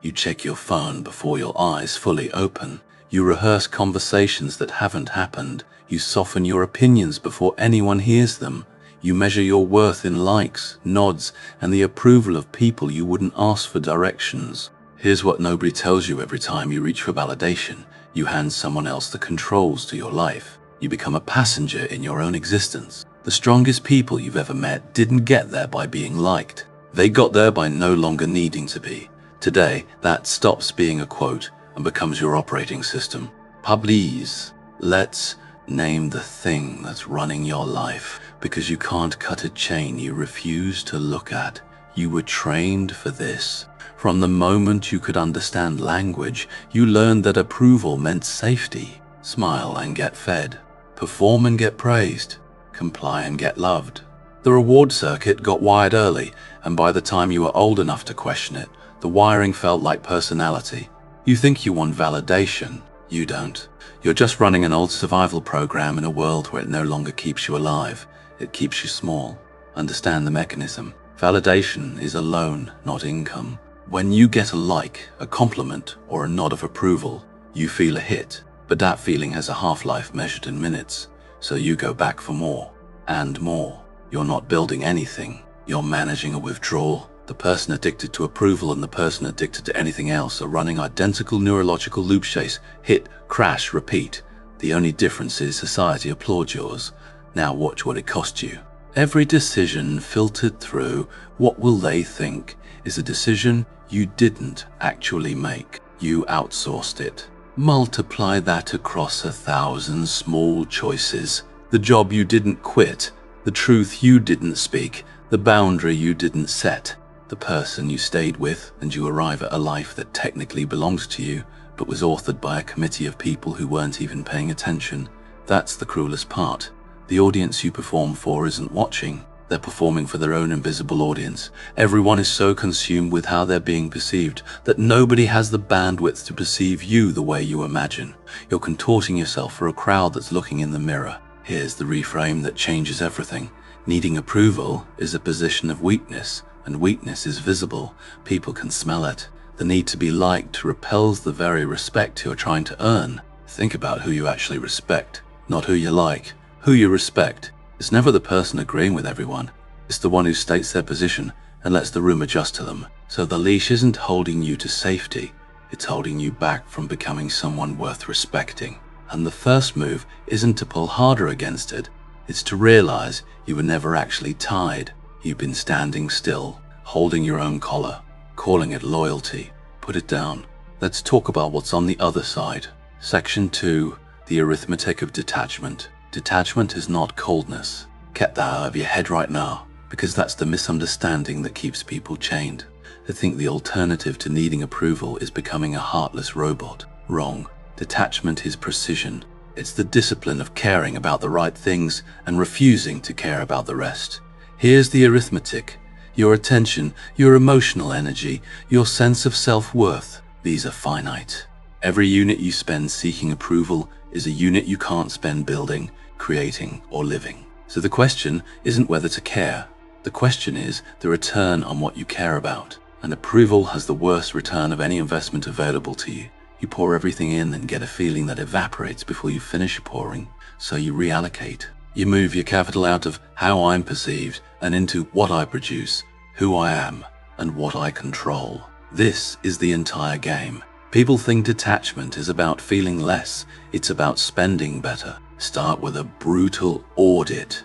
You check your phone before your eyes fully open. You rehearse conversations that haven't happened. You soften your opinions before anyone hears them. You measure your worth in likes, nods, and the approval of people you wouldn't ask for directions. Here's what nobody tells you every time you reach for validation. You hand someone else the controls to your life. You become a passenger in your own existence. The strongest people you've ever met didn't get there by being liked. They got there by no longer needing to be. Today, that stops being a quote and becomes your operating system. Please, let's name the thing that's running your life, because you can't cut a chain you refuse to look at. You were trained for this. From the moment you could understand language, you learned that approval meant safety. Smile and get fed. Perform and get praised. Comply and get loved. The reward circuit got wired early, and by the time you were old enough to question it, the wiring felt like personality. You think you want validation. You don't. You're just running an old survival program in a world where it no longer keeps you alive. It keeps you small. Understand the mechanism. Validation is a loan, not income. When you get a like, a compliment, or a nod of approval, you feel a hit, but that feeling has a half-life measured in minutes, so you go back for more and more. You're not building anything, you're managing a withdrawal. The person addicted to approval and the person addicted to anything else are running identical neurological loop chase, hit, crash, repeat. The only difference is society applauds yours. Now watch what it costs you. Every decision filtered through "what will they think" is a decision you didn't actually make. You outsourced it. Multiply that across 1,000 small choices. The job you didn't quit, the truth you didn't speak, the boundary you didn't set, the person you stayed with, and you arrive at a life that technically belongs to you, but was authored by a committee of people who weren't even paying attention. That's the cruelest part. The audience you perform for isn't watching. They're performing for their own invisible audience. Everyone is so consumed with how they're being perceived that nobody has the bandwidth to perceive you the way you imagine. You're contorting yourself for a crowd that's looking in the mirror. Here's the reframe that changes everything. Needing approval is a position of weakness, and weakness is visible. People can smell it. The need to be liked repels the very respect you're trying to earn. Think about who you actually respect, not who you like. Who you respect. It's never the person agreeing with everyone. It's the one who states their position and lets the room adjust to them. So the leash isn't holding you to safety. It's holding you back from becoming someone worth respecting. And the first move isn't to pull harder against it. It's to realize you were never actually tied. You've been standing still, holding your own collar, calling it loyalty. Put it down. Let's talk about what's on the other side. Section 2, the arithmetic of detachment. Detachment is not coldness. Get that out of your head right now, because that's the misunderstanding that keeps people chained. They think the alternative to needing approval is becoming a heartless robot. Wrong. Detachment is precision. It's the discipline of caring about the right things and refusing to care about the rest. Here's the arithmetic. Your attention, your emotional energy, your sense of self-worth. These are finite. Every unit you spend seeking approval is a unit you can't spend building, creating, or living. So the question isn't whether to care. The question is the return on what you care about. And approval has the worst return of any investment available to you. You pour everything in and get a feeling that evaporates before you finish pouring, so you reallocate. You move your capital out of how I'm perceived and into what I produce, who I am, and what I control. This is the entire game. People think detachment is about feeling less. It's about spending better. Start with a brutal audit.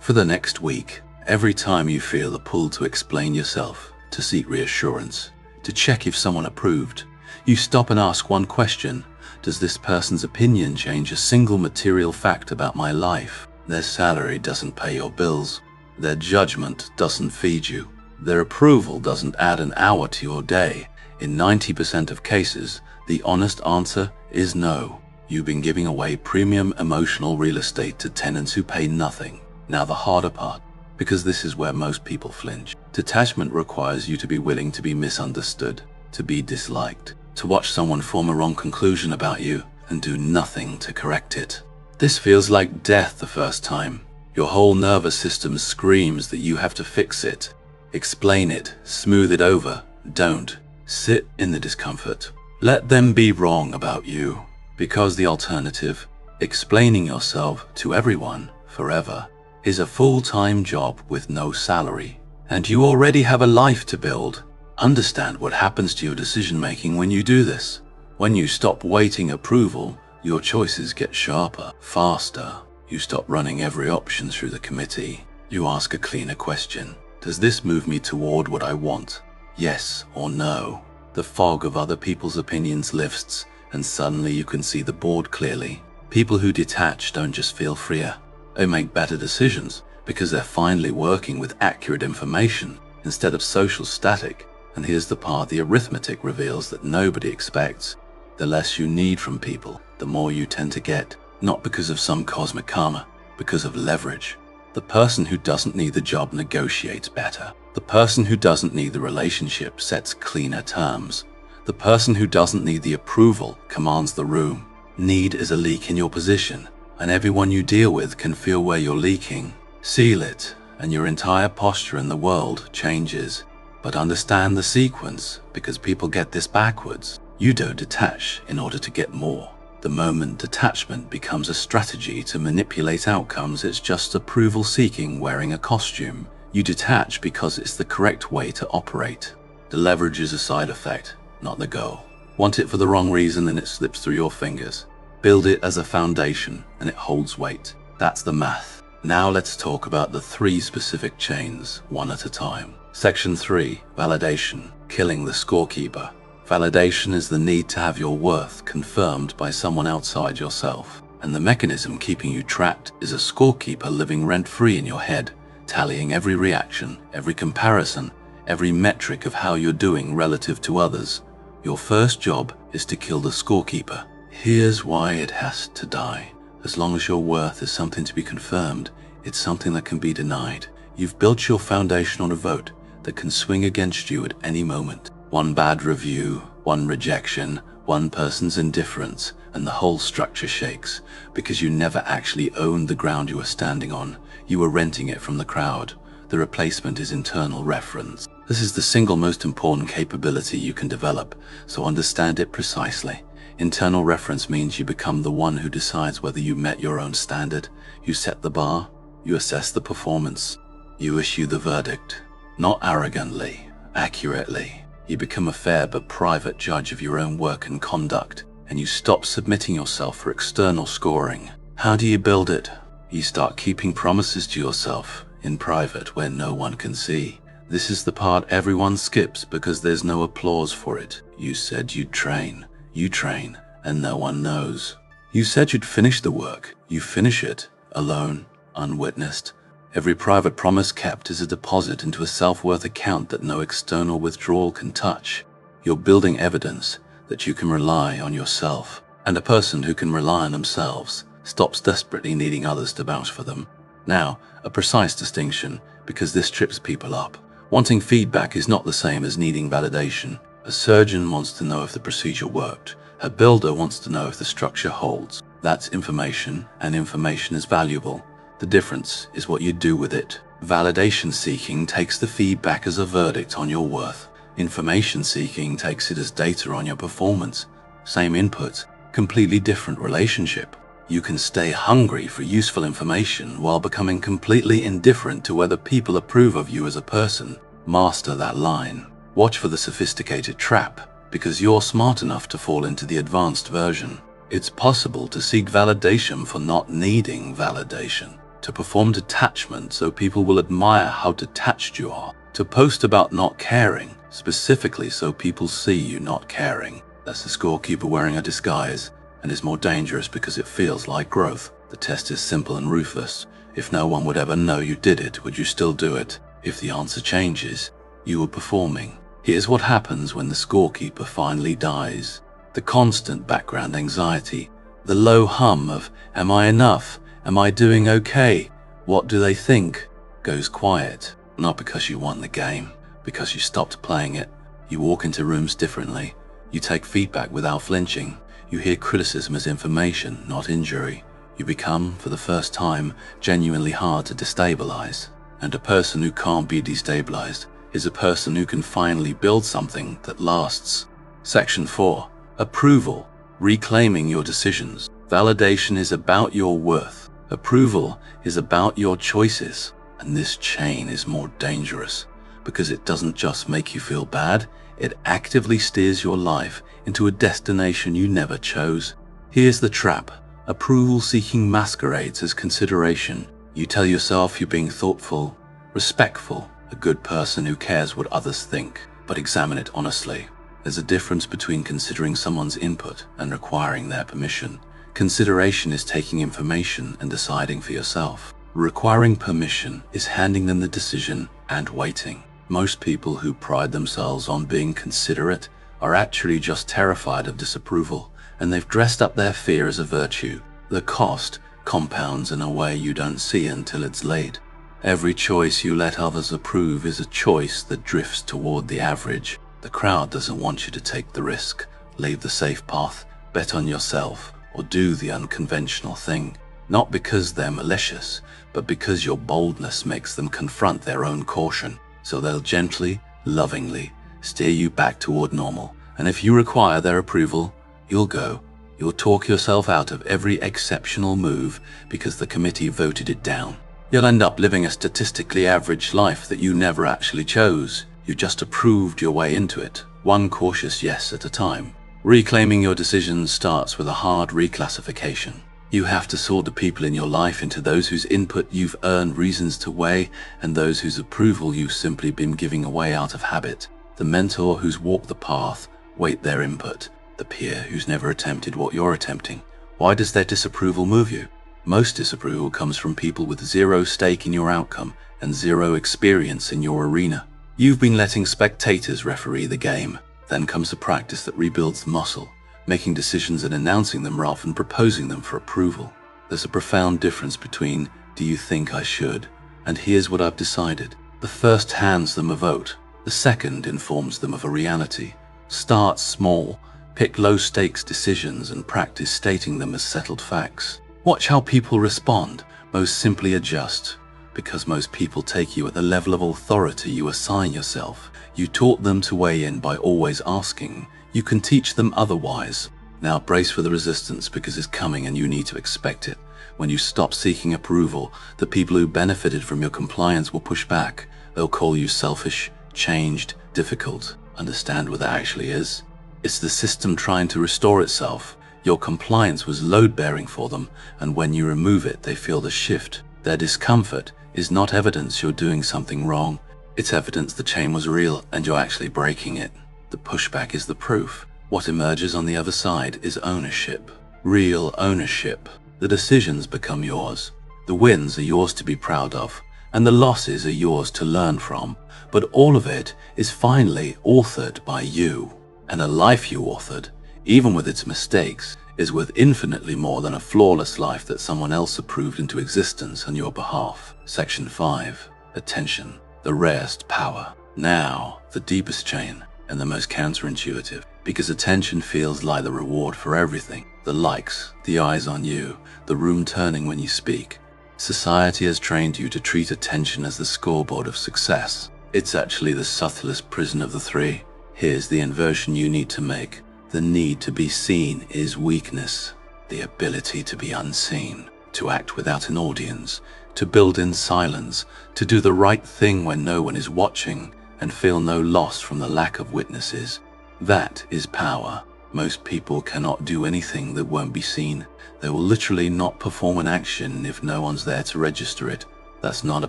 For the next week, every time you feel the pull to explain yourself, to seek reassurance, to check if someone approved, you stop and ask one question. Does this person's opinion change a single material fact about my life? Their salary doesn't pay your bills. Their judgment doesn't feed you. Their approval doesn't add an hour to your day. In 90% of cases, the honest answer is no. You've been giving away premium emotional real estate to tenants who pay nothing. Now the harder part, because this is where most people flinch. Detachment requires you to be willing to be misunderstood, to be disliked, to watch someone form a wrong conclusion about you and do nothing to correct it. This feels like death the first time. Your whole nervous system screams that you have to fix it, explain it, smooth it over. Don't. Sit in the discomfort. Let them be wrong about you, because the alternative, explaining yourself to everyone forever, is a full-time job with no salary. And you already have a life to build. Understand what happens to your decision-making when you do this. When you stop waiting approval, your choices get sharper, faster. You stop running every option through the committee. You ask a cleaner question. Does this move me toward what I want? Yes or no? The fog of other people's opinions lifts, and suddenly you can see the board clearly. People who detach don't just feel freer. They make better decisions because they're finally working with accurate information instead of social static. And here's the part the arithmetic reveals that nobody expects. The less you need from people, the more you tend to get. Not because of some cosmic karma, because of leverage. The person who doesn't need the job negotiates better. The person who doesn't need the relationship sets cleaner terms. The person who doesn't need the approval commands the room. Need is a leak in your position, and everyone you deal with can feel where you're leaking. Seal it, and your entire posture in the world changes. But understand the sequence, because people get this backwards. You don't detach in order to get more. The moment detachment becomes a strategy to manipulate outcomes, it's just approval seeking wearing a costume. You detach because it's the correct way to operate. The leverage is a side effect, not the goal. Want it for the wrong reason and it slips through your fingers. Build it as a foundation and it holds weight. That's the math. Now let's talk about the 3 specific chains, one at a time. Section 3, validation, killing the scorekeeper. Validation is the need to have your worth confirmed by someone outside yourself. And the mechanism keeping you trapped is a scorekeeper living rent-free in your head, tallying every reaction, every comparison, every metric of how you're doing relative to others. Your first job is to kill the scorekeeper. Here's why it has to die. As long as your worth is something to be confirmed, it's something that can be denied. You've built your foundation on a vote that can swing against you at any moment. One bad review, one rejection, one person's indifference, and the whole structure shakes because you never actually owned the ground you were standing on. You were renting it from the crowd. The replacement is internal reference. This is the single most important capability you can develop, so understand it precisely. Internal reference means you become the one who decides whether you met your own standard. You set the bar, you assess the performance, you issue the verdict. Not arrogantly, accurately. You become a fair but private judge of your own work and conduct, and you stop submitting yourself for external scoring. How do you build it? You start keeping promises to yourself in private where no one can see. This is the part everyone skips because there's no applause for it. You said you'd train. You train, and no one knows. You said you'd finish the work. You finish it, alone, unwitnessed. Every private promise kept is a deposit into a self-worth account that no external withdrawal can touch. You're building evidence that you can rely on yourself. And a person who can rely on themselves stops desperately needing others to vouch for them. Now, a precise distinction, because this trips people up. Wanting feedback is not the same as needing validation. A surgeon wants to know if the procedure worked. A builder wants to know if the structure holds. That's information, and information is valuable. The difference is what you do with it. Validation seeking takes the feedback as a verdict on your worth. Information seeking takes it as data on your performance. Same input, completely different relationship. You can stay hungry for useful information while becoming completely indifferent to whether people approve of you as a person. Master that line. Watch for the sophisticated trap, because you're smart enough to fall into the advanced version. It's possible to seek validation for not needing validation. To perform detachment so people will admire how detached you are. To post about not caring, specifically so people see you not caring. That's the scorekeeper wearing a disguise, and is more dangerous because it feels like growth. The test is simple and ruthless. If no one would ever know you did it, would you still do it? If the answer changes, you were performing. Here's what happens when the scorekeeper finally dies. The constant background anxiety, the low hum of, am I enough? Am I doing okay? What do they think? Goes quiet. Not because you won the game, because you stopped playing it. You walk into rooms differently. You take feedback without flinching. You hear criticism as information, not injury. You become, for the first time, genuinely hard to destabilize. And a person who can't be destabilized is a person who can finally build something that lasts. Section 4. Approval. Reclaiming your decisions. Validation is about your worth. Approval is about your choices. And this chain is more dangerous because it doesn't just make you feel bad, it actively steers your life into a destination you never chose. Here's the trap. Approval seeking masquerades as consideration. You tell yourself you're being thoughtful, respectful, a good person who cares what others think, but examine it honestly. There's a difference between considering someone's input and requiring their permission. Consideration is taking information and deciding for yourself. Requiring permission is handing them the decision and waiting. Most people who pride themselves on being considerate are actually just terrified of disapproval, and they've dressed up their fear as a virtue. The cost compounds in a way you don't see until it's late. Every choice you let others approve is a choice that drifts toward the average. The crowd doesn't want you to take the risk, leave the safe path, bet on yourself, or do the unconventional thing. Not because they're malicious, but because your boldness makes them confront their own caution. So they'll gently, lovingly steer you back toward normal. And if you require their approval, you'll go. You'll talk yourself out of every exceptional move because the committee voted it down. You'll end up living a statistically average life that you never actually chose. You just approved your way into it, one cautious yes at a time. Reclaiming your decisions starts with a hard reclassification. You have to sort the people in your life into those whose input you've earned reasons to weigh and those whose approval you've simply been giving away out of habit. The mentor who's walked the path, weight their input. The peer who's never attempted what you're attempting. Why does their disapproval move you? Most disapproval comes from people with zero stake in your outcome and zero experience in your arena. You've been letting spectators referee the game. Then comes the practice that rebuilds muscle, making decisions and announcing them rather than proposing them for approval. There's a profound difference between "do you think I should" and "here's what I've decided." The first hands them a vote. The second informs them of a reality. Start small, pick low-stakes decisions and practice stating them as settled facts. Watch how people respond. Most simply adjust, because most people take you at the level of authority you assign yourself. You taught them to weigh in by always asking. You can teach them otherwise. Now brace for the resistance because it's coming and you need to expect it. When you stop seeking approval, the people who benefited from your compliance will push back. They'll call you selfish, changed, difficult. Understand what that actually is? It's the system trying to restore itself. Your compliance was load-bearing for them, and when you remove it, they feel the shift. Their discomfort is not evidence you're doing something wrong. It's evidence the chain was real and you're actually breaking it. The pushback is the proof. What emerges on the other side is ownership. Real ownership. The decisions become yours. The wins are yours to be proud of, and the losses are yours to learn from. But all of it is finally authored by you. And a life you authored, even with its mistakes, is worth infinitely more than a flawless life that someone else approved into existence on your behalf. Section 5. Attention. The rarest power. Now, the deepest chain, and the most counterintuitive, because attention feels like the reward for everything. The likes, the eyes on you, the room turning when you speak. Society has trained you to treat attention as the scoreboard of success. It's actually the subtlest prison of the three. Here's the inversion you need to make. The need to be seen is weakness. The ability to be unseen, to act without an audience, to build in silence, to do the right thing when no one is watching, and feel no loss from the lack of witnesses. That is power. Most people cannot do anything that won't be seen. They will literally not perform an action if no one's there to register it. That's not a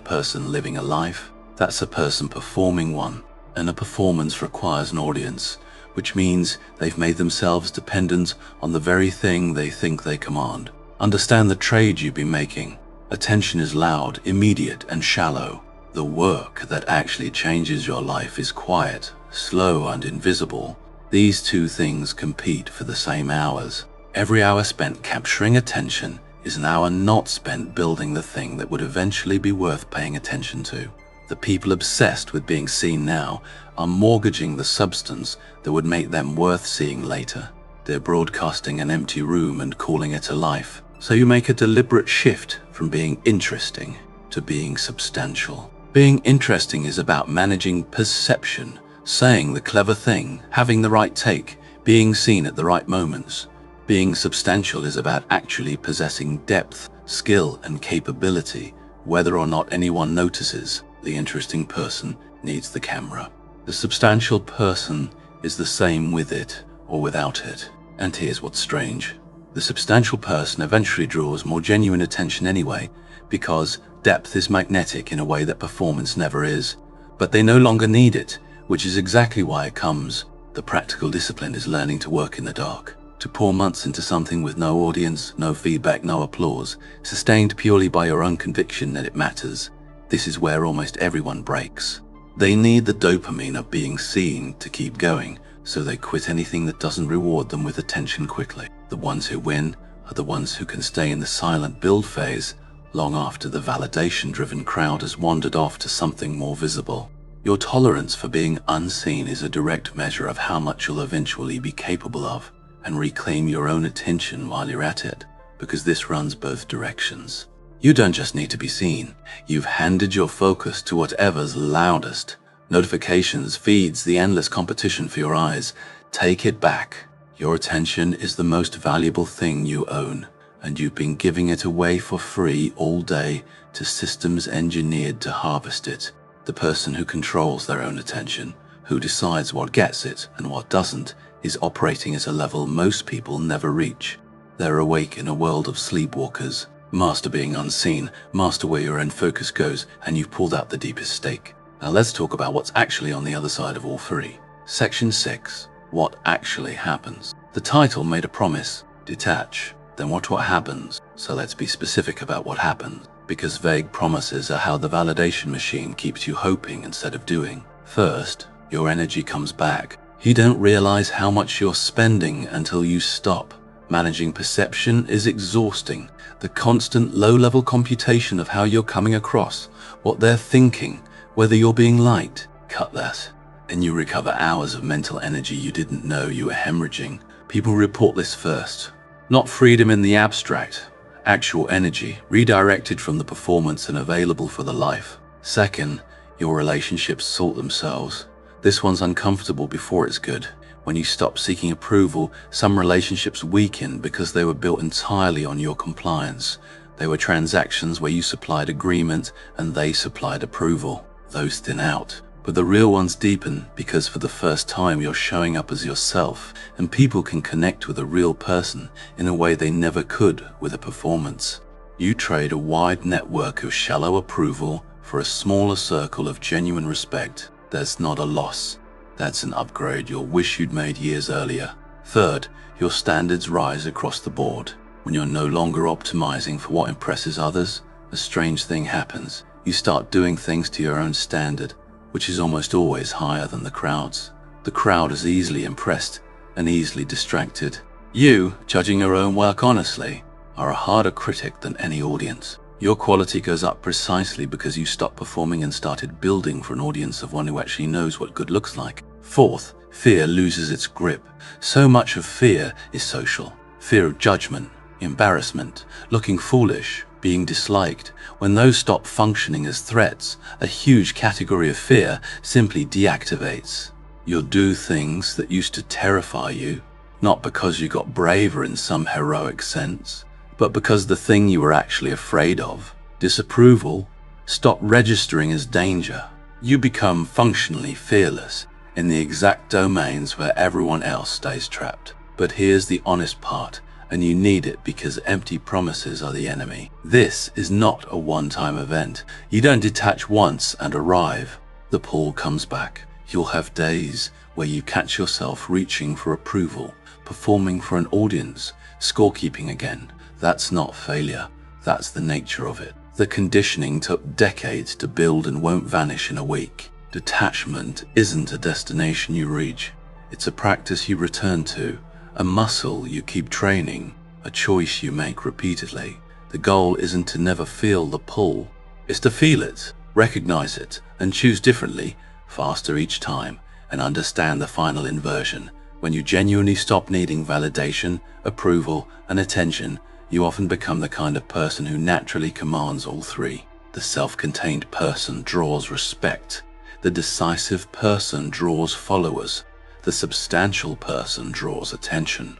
person living a life. That's a person performing one. And a performance requires an audience, which means they've made themselves dependent on the very thing they think they command. Understand the trade you've been making. Attention is loud, immediate, and shallow. The work that actually changes your life is quiet, slow, and invisible. These two things compete for the same hours. Every hour spent capturing attention is an hour not spent building the thing that would eventually be worth paying attention to. The people obsessed with being seen now are mortgaging the substance that would make them worth seeing later. They're broadcasting an empty room and calling it a life. So you make a deliberate shift from being interesting to being substantial. Being interesting is about managing perception, saying the clever thing, having the right take, being seen at the right moments. Being substantial is about actually possessing depth, skill, and capability, whether or not anyone notices. The interesting person needs the camera. The substantial person is the same with it or without it. And here's what's strange. The substantial person eventually draws more genuine attention anyway, because depth is magnetic in a way that performance never is. But they no longer need it, which is exactly why it comes. The practical discipline is learning to work in the dark, to pour months into something with no audience, no feedback, no applause, sustained purely by your own conviction that it matters. This is where almost everyone breaks. They need the dopamine of being seen to keep going, so they quit anything that doesn't reward them with attention quickly. The ones who win are the ones who can stay in the silent build phase long after the validation-driven crowd has wandered off to something more visible. Your tolerance for being unseen is a direct measure of how much you'll eventually be capable of, and reclaim your own attention while you're at it, because this runs both directions. You don't just need to be seen. You've handed your focus to whatever's loudest. Notifications, feeds, the endless competition for your eyes. Take it back. Your attention is the most valuable thing you own, and you've been giving it away for free all day to systems engineered to harvest it. The person who controls their own attention, who decides what gets it and what doesn't, is operating at a level most people never reach. They're awake in a world of sleepwalkers. Master being unseen, master where your own focus goes, and you've pulled out the deepest stake. Now let's talk about what's actually on the other side of all three. Section 6. What actually happens? The title made a promise. Detach. Then watch what happens. So let's be specific about what happens, because vague promises are how the validation machine keeps you hoping instead of doing. First, your energy comes back. You don't realize how much you're spending until you stop. Managing perception is exhausting. The constant low-level computation of how you're coming across, what they're thinking, whether you're being liked. Cut that, and you recover hours of mental energy you didn't know you were hemorrhaging. People report this first. Not freedom in the abstract, actual energy, redirected from the performance and available for the life. Second, your relationships sort themselves. This one's uncomfortable before it's good. When you stop seeking approval, some relationships weaken because they were built entirely on your compliance. They were transactions where you supplied agreement and they supplied approval. Those thin out. But the real ones deepen because for the first time you're showing up as yourself, and people can connect with a real person in a way they never could with a performance. You trade a wide network of shallow approval for a smaller circle of genuine respect. That's not a loss. That's an upgrade you'll wish you'd made years earlier. Third, your standards rise across the board. When you're no longer optimizing for what impresses others, a strange thing happens. You start doing things to your own standard, which is almost always higher than the crowd's. The crowd is easily impressed and easily distracted. You, judging your own work honestly, are a harder critic than any audience. Your quality goes up precisely because you stopped performing and started building for an audience of one who actually knows what good looks like. Fourth, fear loses its grip. So much of fear is social. Fear of judgment, embarrassment, looking foolish, being disliked. When those stop functioning as threats, a huge category of fear simply deactivates. You'll do things that used to terrify you, not because you got braver in some heroic sense, but because the thing you were actually afraid of, disapproval, stopped registering as danger. You become functionally fearless in the exact domains where everyone else stays trapped. But here's the honest part, and you need it because empty promises are the enemy. This is not a one-time event. You don't detach once and arrive. The pull comes back. You'll have days where you catch yourself reaching for approval, performing for an audience, scorekeeping again. That's not failure. That's the nature of it. The conditioning took decades to build and won't vanish in a week. Detachment isn't a destination you reach. It's a practice you return to, a muscle you keep training, a choice you make repeatedly. The goal isn't to never feel the pull. It's to feel it, recognize it, and choose differently, faster each time, and understand the final inversion. When you genuinely stop needing validation, approval, and attention, you often become the kind of person who naturally commands all three. The self-contained person draws respect. The decisive person draws followers. The substantial person draws attention.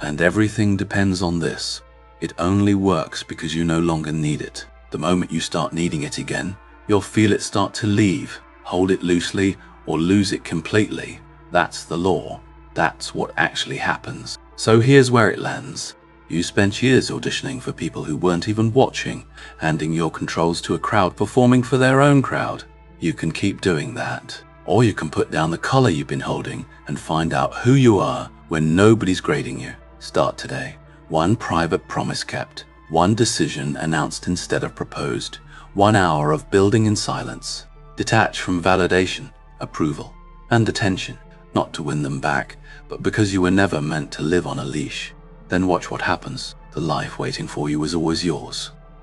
And everything depends on this. It only works because you no longer need it. The moment you start needing it again, you'll feel it start to leave, hold it loosely, or lose it completely. That's the law. That's what actually happens. So here's where it lands. You spent years auditioning for people who weren't even watching, handing your controls to a crowd performing for their own crowd. You can keep doing that. Or you can put down the collar you've been holding and find out who you are when nobody's grading you. Start today. One private promise kept. One decision announced instead of proposed. 1 hour of building in silence. Detach from validation, approval, and attention. Not to win them back, but because you were never meant to live on a leash. Then watch what happens. The life waiting for you is always yours.